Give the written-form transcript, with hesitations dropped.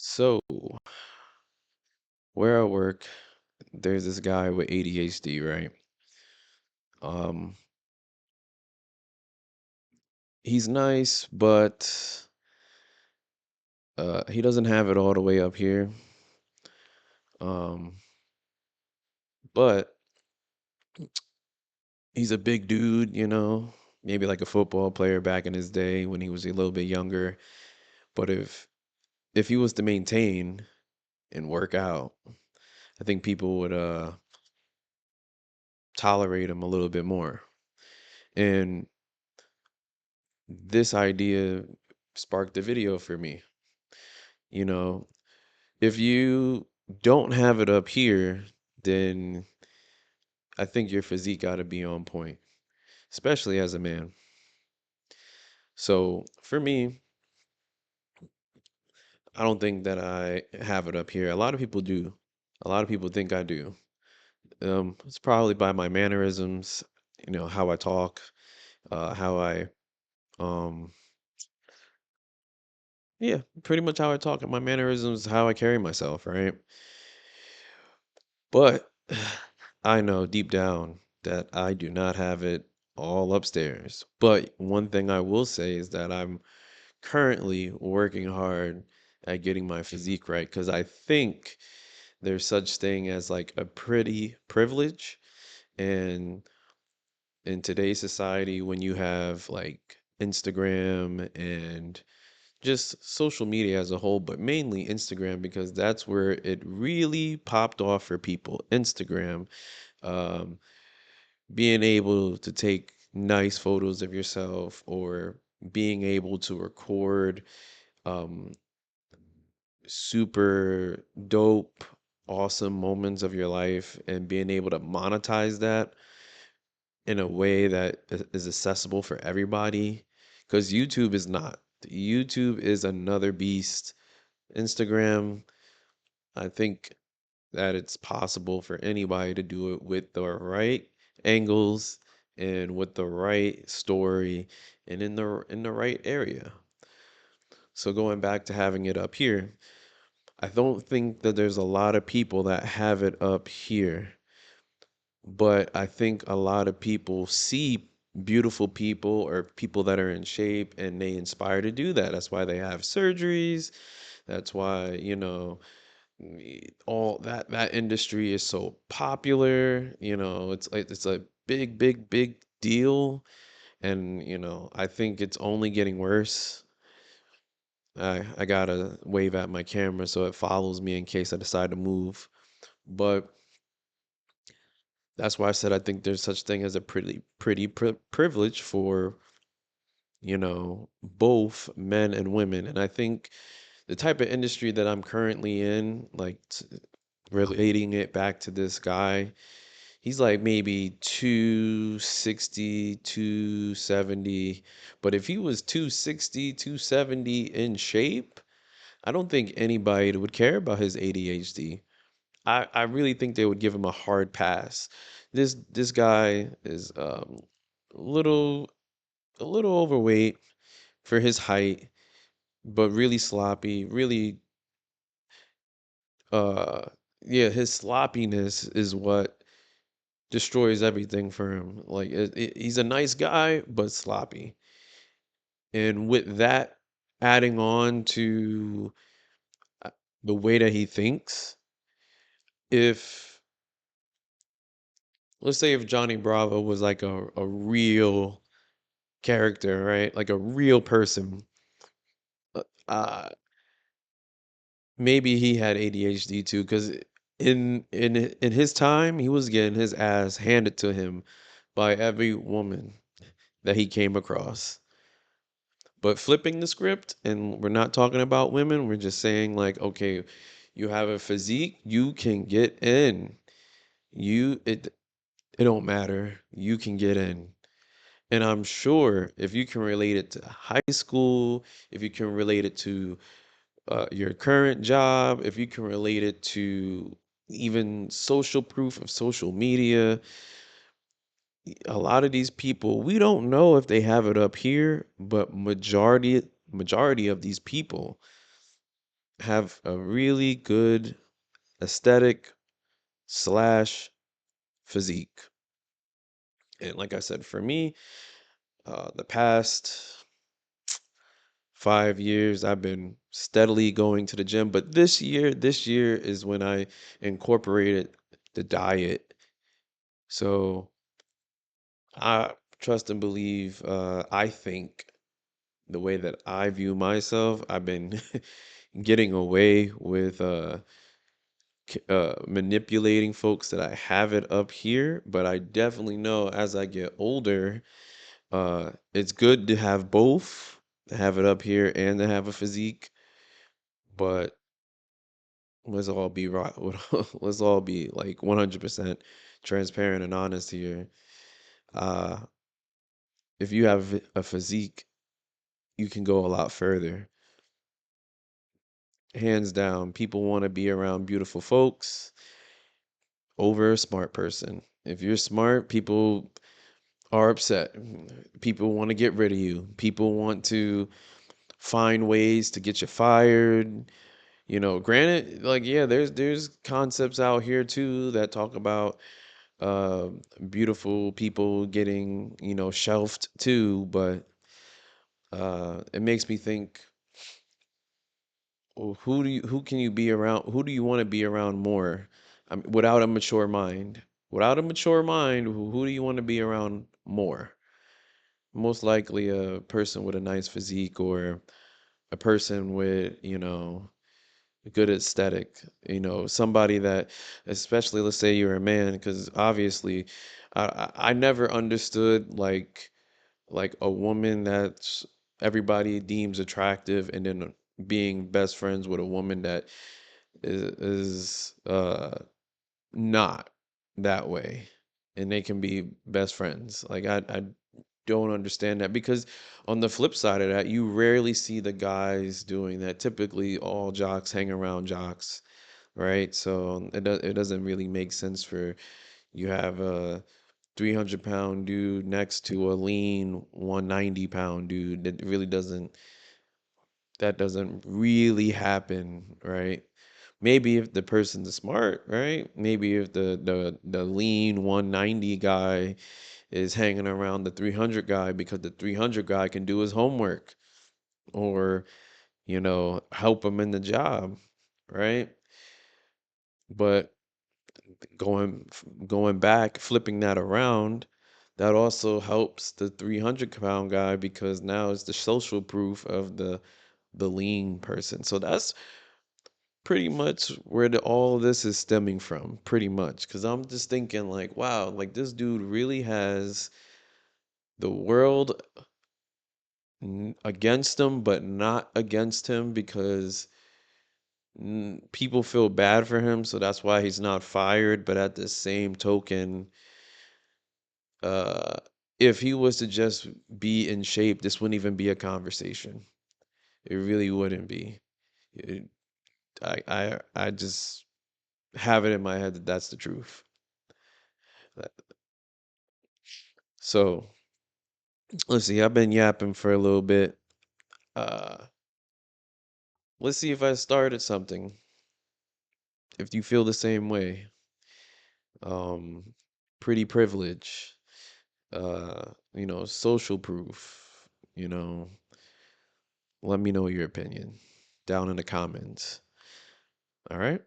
So, where I work, there's this guy with ADHD, right? Um, he's nice, but he doesn't have it all the way up here. Um, but he's a big dude, maybe like a football player back in his day when he was a little bit younger. But if he was to maintain and work out, I think people would tolerate him a little bit more. And this idea sparked a video for me. You know, if you don't have it up here, then I think your physique got to be on point, especially as a man. So for me, I don't think that I have it up here. A lot of people do. A lot of people think I do. It's probably by my mannerisms, how I talk, how I, um, yeah, pretty much how I talk and my mannerisms, how I carry myself, right? But I know deep down that I do not have it all upstairs. But one thing I will say is that I'm currently working hard at getting my physique right because I think there's such thing as like a pretty privilege. And in today's society, when you have like Instagram and just social media as a whole, but mainly Instagram because that's where it really popped off for people. Instagram, um, being able to take nice photos of yourself or being able to record um, super dope, awesome moments of your life and being able to monetize that in a way that is accessible for everybody. Because YouTube is not. YouTube is another beast. Instagram, I think that it's possible for anybody to do it with the right angles and with the right story and in the right area. So going back to having it up here, I don't think that there's a lot of people that have it up here, but I think a lot of people see beautiful people or people that are in shape and they inspire to do that. That's why they have surgeries. That's why, all that industry is so popular. It's like it's a big, big, big deal. And, I think it's only getting worse. I gotta wave at my camera so it follows me in case I decide to move. But that's why I said I think there's such thing as a pretty privilege for, both men and women. And I think the type of industry that I'm currently in, like relating it back to this guy, he's like maybe 260, 270. But if he was 260, 270 in shape, I don't think anybody would care about his ADHD. I really think they would give him a hard pass. This guy is little a little overweight for his height, but really sloppy, really uh yeah, his sloppiness is what destroys everything for him. Like he's a nice guy, but sloppy. And with that adding on to uh, the way that he thinks, if let's say if Johnny Bravo was like a real character, right? Like a real person, uh, maybe he had ADHD too, because in his time, he was getting his ass handed to him by every woman that he came across. But flipping the script, and we're not talking about women, we're just saying like, okay, you have a physique, you can get in. It don't matter. You can get in. And I'm sure if you can relate it to high school, if you can relate it to your current job, if you can relate it to even social proof of social media, a lot of these people, we don't know if they have it up here, but majority of these people have a really good aesthetic slash physique. And like I said, for me, the past 5 years, I've been steadily going to the gym. But this year is when I incorporated the diet. So I trust and believe, I think the way that I view myself, I've been getting away with manipulating folks that I have it up here, but I definitely know as I get older, it's good to have both, to have it up here and to have a physique, but let's all be right. Let's all be like 100% transparent and honest here. Uh, if you have a physique, you can go a lot further. Hands down, people want to be around beautiful folks over a smart person. If you're smart, people are upset. People want to get rid of you. People want to find ways to get you fired. Granted, like yeah, there's concepts out here too that talk about uh beautiful people getting, shelved too, but it makes me think, well, who can you be around? Who do you want to be around more? Without a mature mind. Without a mature mind, who do you want to be around more? Most likely a person with a nice physique or a person with, a good aesthetic, somebody that, especially let's say you're a man, because obviously I never understood like a woman that's everybody deems attractive and then being best friends with a woman that is not that way and they can be best friends. Like I don't understand that because on the flip side of that, you rarely see the guys doing that. Typically, all jocks hang around jocks, right? So it doesn't really make sense for you have a 300-pound dude next to a lean 190-pound dude. That doesn't really happen, right? Maybe if the person's smart, right? Maybe if the lean 190 guy is hanging around the 300 guy because the 300 guy can do his homework or, help him in the job, right? But going back, flipping that around, that also helps the 300-pound guy because now it's the social proof of the lean person. So that's pretty much where all of this is stemming from, pretty much. Because I'm just thinking, like, wow, like this dude really has the world against him, but not against him because people feel bad for him. So that's why he's not fired. But at the same token, uh, if he was to just be in shape, this wouldn't even be a conversation. It really wouldn't be. It, I just have it in my head that that's the truth. So let's see. I've been yapping for a little bit. Uh, let's see if I started something. If you feel the same way, um, pretty privilege, social proof. You know, let me know your opinion down in the comments. All right.